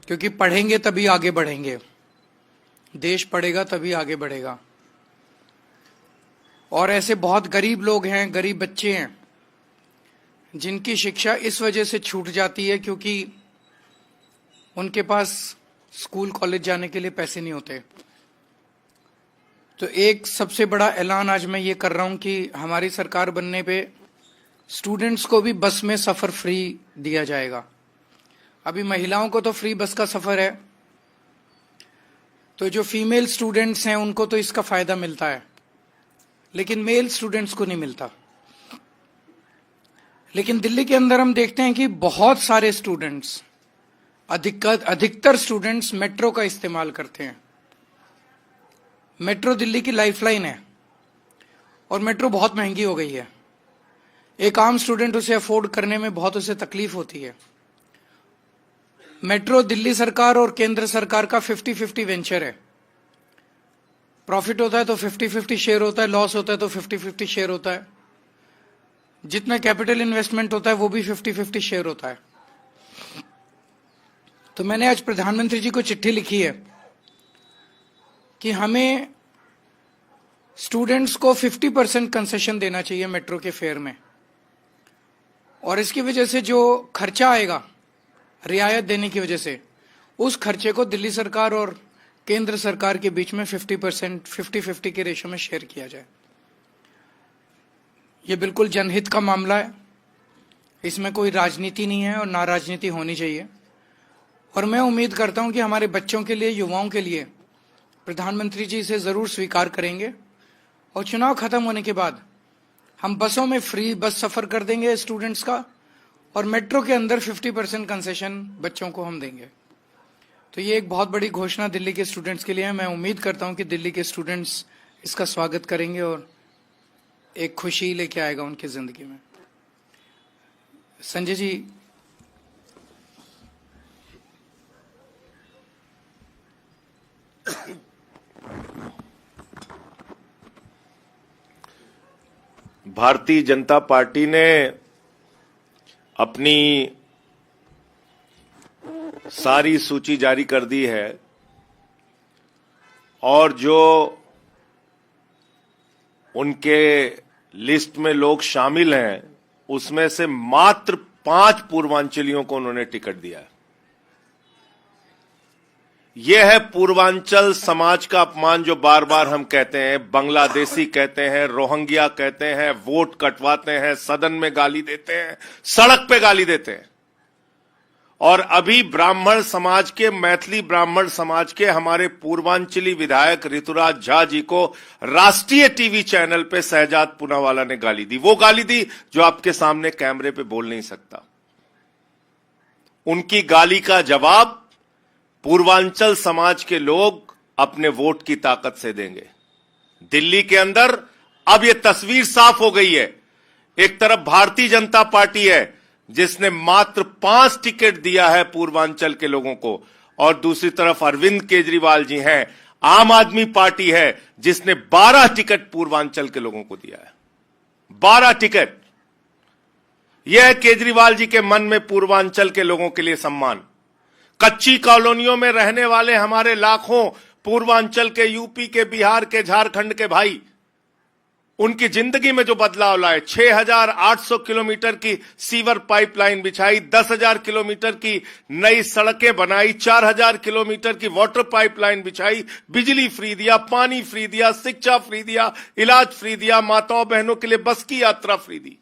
क्योंकि पढ़ेंगे तभी आगे बढ़ेंगे, देश पढ़ेगा तभी आगे बढ़ेगा। और ऐसे बहुत गरीब लोग हैं, गरीब बच्चे हैं जिनकी शिक्षा इस वजह से छूट जाती है क्योंकि उनके पास स्कूल कॉलेज जाने के लिए पैसे नहीं होते। तो एक सबसे बड़ा ऐलान आज मैं ये कर रहा हूं कि हमारी सरकार बनने पे स्टूडेंट्स को भी बस में सफर फ्री दिया जाएगा। अभी महिलाओं को तो फ्री बस का सफर है, तो जो फीमेल स्टूडेंट्स हैं उनको तो इसका फायदा मिलता है, लेकिन मेल स्टूडेंट्स को नहीं मिलता। लेकिन दिल्ली के अंदर हम देखते हैं कि बहुत सारे स्टूडेंट्स, अधिकतर स्टूडेंट्स मेट्रो का इस्तेमाल करते हैं। मेट्रो दिल्ली की लाइफलाइन है और मेट्रो बहुत महंगी हो गई है। एक आम स्टूडेंट उसे अफोर्ड करने में बहुत उसे तकलीफ होती है। मेट्रो दिल्ली सरकार और केंद्र सरकार का 50-50 वेंचर है। प्रॉफिट होता है तो 50-50 शेयर होता है, लॉस होता है तो 50-50 शेयर होता है। जितना कैपिटल इन्वेस्टमेंट होता है वो भी 50-50 शेयर होता है। तो मैंने आज प्रधानमंत्री जी को चिट्ठी लिखी है कि हमें स्टूडेंट्स को 50% कंसेशन देना चाहिए मेट्रो के फेयर में, और इसकी वजह से जो खर्चा आएगा रियायत देने की वजह से, उस खर्चे को दिल्ली सरकार और केंद्र सरकार के बीच में 50% के रेशो में शेयर किया जाए। ये बिल्कुल जनहित का मामला है, इसमें कोई राजनीति नहीं है और ना राजनीति होनी चाहिए। और मैं उम्मीद करता हूं कि हमारे बच्चों के लिए, युवाओं के लिए प्रधानमंत्री जी इसे जरूर स्वीकार करेंगे और चुनाव खत्म होने के बाद हम बसों में फ्री बस सफर कर देंगे स्टूडेंट्स का, और मेट्रो के अंदर 50% कंसेशन बच्चों को हम देंगे। तो ये एक बहुत बड़ी घोषणा दिल्ली के स्टूडेंट्स के लिए है। मैं उम्मीद करता हूं कि दिल्ली के स्टूडेंट्स इसका स्वागत करेंगे और एक खुशी लेके आएगा उनकी जिंदगी में। संजय जी, भारतीय जनता पार्टी ने अपनी सारी सूची जारी कर दी है और जो उनके लिस्ट में लोग शामिल हैं उसमें से मात्र 5 पूर्वांचलियों को उन्होंने टिकट दिया है। यह है पूर्वांचल समाज का अपमान जो बार बार हम कहते हैं। बांग्लादेशी कहते हैं, रोहिंग्या कहते हैं, वोट कटवाते हैं, सदन में गाली देते हैं, सड़क पे गाली देते हैं। और अभी ब्राह्मण समाज के, मैथिली ब्राह्मण समाज के हमारे पूर्वांचली विधायक ऋतुराज झा जी को राष्ट्रीय टीवी चैनल पे शहजाद पूनावाला ने गाली दी। वो गाली दी जो आपके सामने कैमरे पे बोल नहीं सकता। उनकी गाली का जवाब पूर्वांचल समाज के लोग अपने वोट की ताकत से देंगे। दिल्ली के अंदर अब यह तस्वीर साफ हो गई है। एक तरफ भारतीय जनता पार्टी है जिसने मात्र 5 टिकट दिया है पूर्वांचल के लोगों को, और दूसरी तरफ अरविंद केजरीवाल जी हैं, आम आदमी पार्टी है जिसने 12 टिकट पूर्वांचल के लोगों को दिया है। 12 टिकट। यह है केजरीवाल जी के मन में पूर्वांचल के लोगों के लिए सम्मान। कच्ची कॉलोनियों में रहने वाले हमारे लाखों पूर्वांचल के, यूपी के, बिहार के, झारखंड के भाई, उनकी जिंदगी में जो बदलाव लाए। 6,800 किलोमीटर की सीवर पाइपलाइन बिछाई, 10,000 किलोमीटर की नई सड़कें बनाई, 4,000 किलोमीटर की वाटर पाइपलाइन बिछाई, बिजली फ्री दिया, पानी फ्री दिया, शिक्षा फ्री दिया, इलाज फ्री दिया, माताओं बहनों के लिए बस की यात्रा फ्री दी।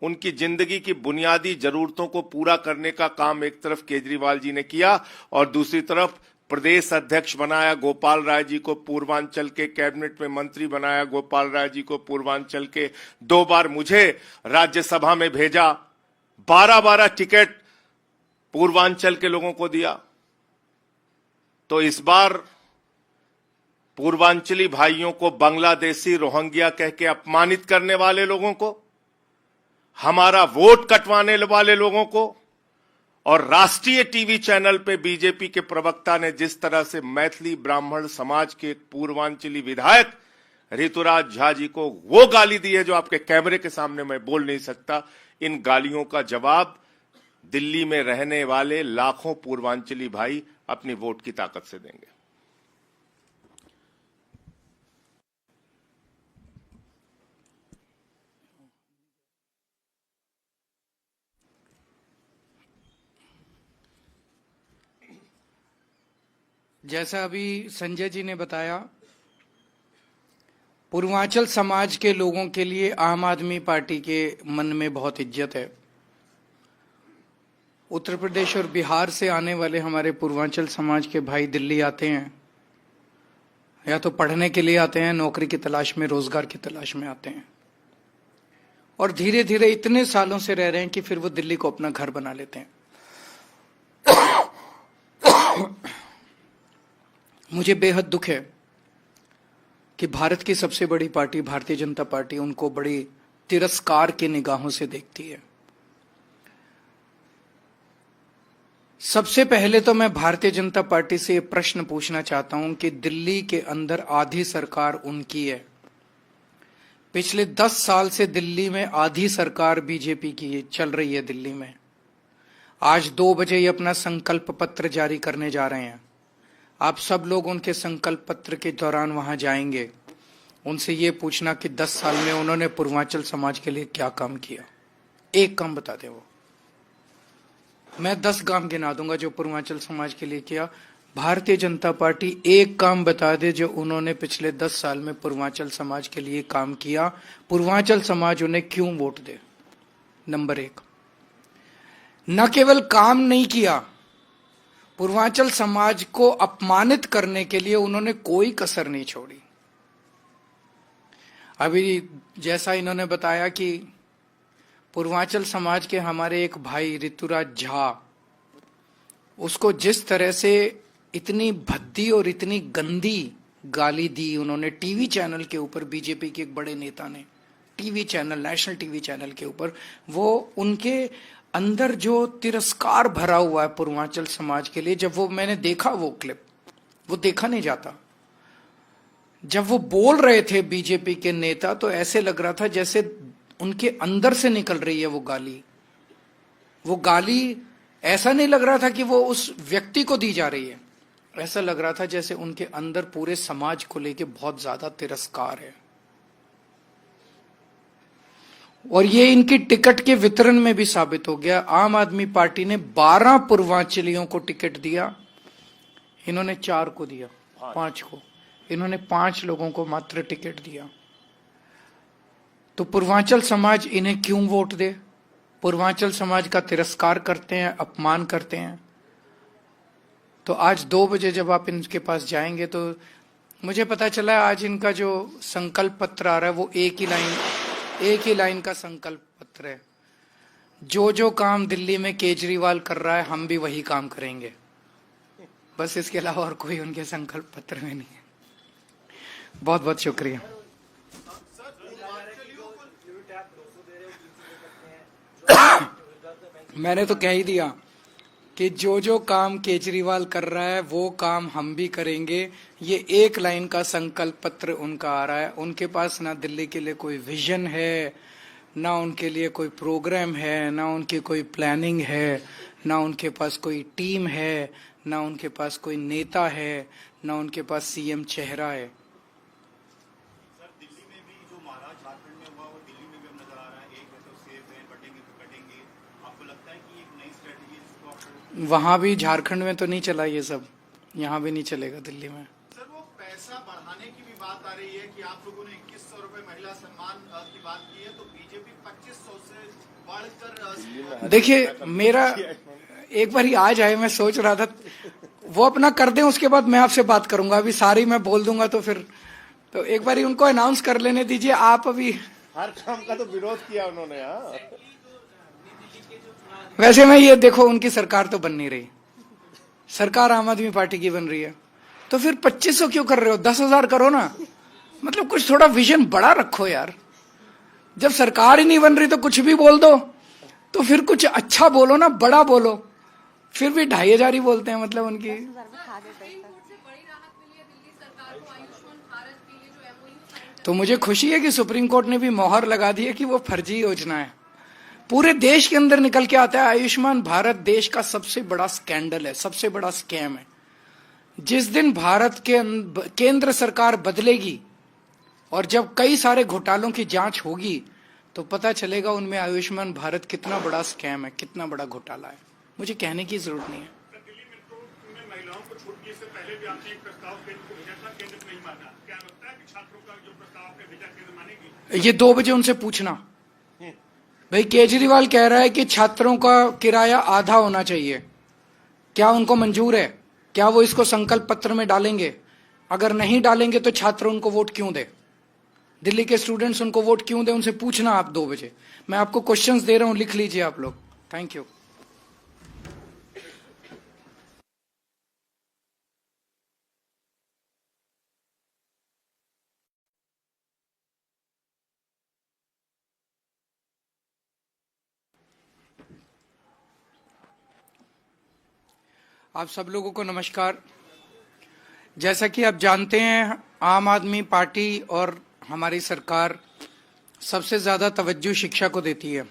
उनकी जिंदगी की बुनियादी जरूरतों को पूरा करने का काम एक तरफ केजरीवाल जी ने किया और दूसरी तरफ प्रदेश अध्यक्ष बनाया गोपाल राय जी को, पूर्वांचल के कैबिनेट में मंत्री बनाया गोपाल राय जी को, पूर्वांचल के 2 बार मुझे राज्यसभा में भेजा, 12-12 टिकट पूर्वांचल के लोगों को दिया। तो इस बार पूर्वांचली भाइयों को बांग्लादेशी, रोहिंग्या कह के अपमानित करने वाले लोगों को, हमारा वोट कटवाने वाले लोगों को, और राष्ट्रीय टीवी चैनल पे बीजेपी के प्रवक्ता ने जिस तरह से मैथिली ब्राह्मण समाज के पूर्वांचली विधायक ऋतुराज झा जी को वो गाली दी है जो आपके कैमरे के सामने मैं बोल नहीं सकता। इन गालियों का जवाब दिल्ली में रहने वाले लाखों पूर्वांचली भाई अपनी वोट की ताकत से देंगे। जैसा अभी संजय जी ने बताया, पूर्वांचल समाज के लोगों के लिए आम आदमी पार्टी के मन में बहुत इज्जत है। उत्तर प्रदेश और बिहार से आने वाले हमारे पूर्वांचल समाज के भाई दिल्ली आते हैं, या तो पढ़ने के लिए आते हैं, नौकरी की तलाश में, रोजगार की तलाश में आते हैं, और धीरे धीरे इतने सालों से रह रहे हैं कि फिर वो दिल्ली को अपना घर बना लेते हैं। मुझे बेहद दुख है कि भारत की सबसे बड़ी पार्टी भारतीय जनता पार्टी उनको बड़ी तिरस्कार की निगाहों से देखती है। सबसे पहले तो मैं भारतीय जनता पार्टी से ये प्रश्न पूछना चाहता हूं कि दिल्ली के अंदर आधी सरकार उनकी है। पिछले 10 साल से दिल्ली में आधी सरकार बीजेपी की चल रही है दिल्ली में। आज 2 बजे ये अपना संकल्प पत्र जारी करने जा रहे हैं। आप सब लोग उनके संकल्प पत्र के दौरान वहां जाएंगे, उनसे ये पूछना कि 10 साल में उन्होंने पूर्वांचल समाज के लिए क्या काम किया। एक काम बता दें वो। मैं 10 काम गिना दूंगा जो पूर्वांचल समाज के लिए किया। भारतीय जनता पार्टी एक काम बता दे जो उन्होंने पिछले 10 साल में पूर्वांचल समाज के लिए काम किया। पूर्वांचल समाज उन्हें क्यों वोट दे। नंबर 1, न केवल काम नहीं किया, पूर्वांचल समाज को अपमानित करने के लिए उन्होंने कोई कसर नहीं छोड़ी। अभी जैसा इन्होंने बताया कि पूर्वांचल समाज के हमारे एक भाई ऋतुराज झा, उसको जिस तरह से इतनी भद्दी और इतनी गंदी गाली दी उन्होंने टीवी चैनल के ऊपर, बीजेपी के एक बड़े नेता ने TV channel, national TV channel के ऊपर, वो उनके अंदर जो तिरस्कार भरा हुआ है पूर्वांचल समाज के लिए, जब वो मैंने देखा वो क्लिप, वो देखा नहीं जाता। जब वो बोल रहे थे बीजेपी के नेता, तो ऐसे लग रहा था जैसे उनके अंदर से निकल रही है वो गाली। वो गाली ऐसा नहीं लग रहा था कि वो उस व्यक्ति को दी जा रही है, ऐसा लग रहा था जैसे उनके अंदर पूरे समाज को लेके बहुत ज्यादा तिरस्कार है। और ये इनकी टिकट के वितरण में भी साबित हो गया। आम आदमी पार्टी ने 12 पूर्वांचलियों को टिकट दिया, इन्होंने 4 को दिया, 5 को, इन्होंने 5 लोगों को मात्र टिकट दिया। तो पूर्वांचल समाज इन्हें क्यों वोट दे। पूर्वांचल समाज का तिरस्कार करते हैं, अपमान करते हैं। तो आज 2 बजे जब आप इनके पास जाएंगे तो मुझे पता चला आज इनका जो संकल्प पत्र आ रहा है वो एक ही लाइन का संकल्प पत्र है। जो काम दिल्ली में केजरीवाल कर रहा है हम भी वही काम करेंगे, बस इसके अलावा और कोई उनके संकल्प पत्र में नहीं है। बहुत बहुत शुक्रिया। मैंने तो कह ही दिया कि जो काम केजरीवाल कर रहा है वो काम हम भी करेंगे। ये एक लाइन का संकल्प पत्र उनका आ रहा है। उनके पास ना दिल्ली के लिए कोई विजन है, ना उनके लिए कोई प्रोग्राम है, ना उनकी कोई प्लानिंग है, ना उनके पास कोई टीम है, ना उनके पास कोई नेता है, ना उनके पास सीएम चेहरा है। सर, दिल्ली में भी जो महाराज झारखंड में हुआ वो दिल्ली में भी अब नजर आ रहा है। एक है तो सेफ है, बटेंगे तो कटेंगे। आपको लगता है कि एक नई स्ट्रेटजी है जिसको आप वहां भी झारखंड में तो नहीं चला ये सब, यहाँ भी नहीं चलेगा दिल्ली में। सर, वो पैसा बढ़ाने की भी बात आ रही है कि आप लोगों ने 2100 रुपए महिला सम्मान की बात की है, तो बीजेपी 2500 से बढ़कर देखिए, मेरा एक बार ही आ जाए, मैं सोच रहा था वो अपना कर दें, उसके बाद मैं आपसे बात करूंगा। अभी सारी मैं बोल दूंगा तो फिर तो एक बार ही उनको अनाउंस कर लेने दीजिए। आप अभी हर काम का तो विरोध किया उन्होंने। वैसे मैं ये देखो, उनकी सरकार तो बन नहीं रही, सरकार आम आदमी पार्टी की बन रही है, तो फिर 2500 क्यों कर रहे हो? 10,000 करो ना। मतलब कुछ थोड़ा विजन बड़ा रखो यार। जब सरकार ही नहीं बन रही तो कुछ भी बोल दो, तो फिर कुछ अच्छा बोलो ना, बड़ा बोलो। फिर भी 2,500 ही बोलते हैं। मतलब उनकी तो मुझे खुशी है कि सुप्रीम कोर्ट ने भी मोहर लगा दी है कि वो फर्जी योजना है। पूरे देश के अंदर निकल के आता है आयुष्मान भारत देश का सबसे बड़ा स्कैंडल है, सबसे बड़ा स्कैम है। जिस दिन भारत के केंद्र सरकार बदलेगी और जब कई सारे घोटालों की जांच होगी तो पता चलेगा उनमें आयुष्मान भारत कितना बड़ा स्कैम है, कितना बड़ा घोटाला है। मुझे कहने की जरूरत नहीं है। दिल्ली मेट्रो में महिलाओं को छूट दिए, इससे पहले भी आपने एक प्रस्ताव केंद्र को भेजा था, केंद्र नहीं माना। क्या लगता है कि छात्रों का जो प्रस्ताव आपने भेजा केंद्र मानेगी? ये 2 बजे उनसे पूछना। भाई केजरीवाल कह रहा है कि छात्रों का किराया आधा होना चाहिए, क्या उनको मंजूर है? क्या वो इसको संकल्प पत्र में डालेंगे? अगर नहीं डालेंगे तो छात्र उनको वोट क्यों दे? दिल्ली के स्टूडेंट्स उनको वोट क्यों दे? उनसे पूछना आप 2 बजे। मैं आपको क्वेश्चंस दे रहा हूं, लिख लीजिए आप लोग। Thank you. आप सब लोगों को नमस्कार। जैसा कि आप जानते हैं, आम आदमी पार्टी और हमारी सरकार सबसे ज्यादा तवज्जो शिक्षा को देती है।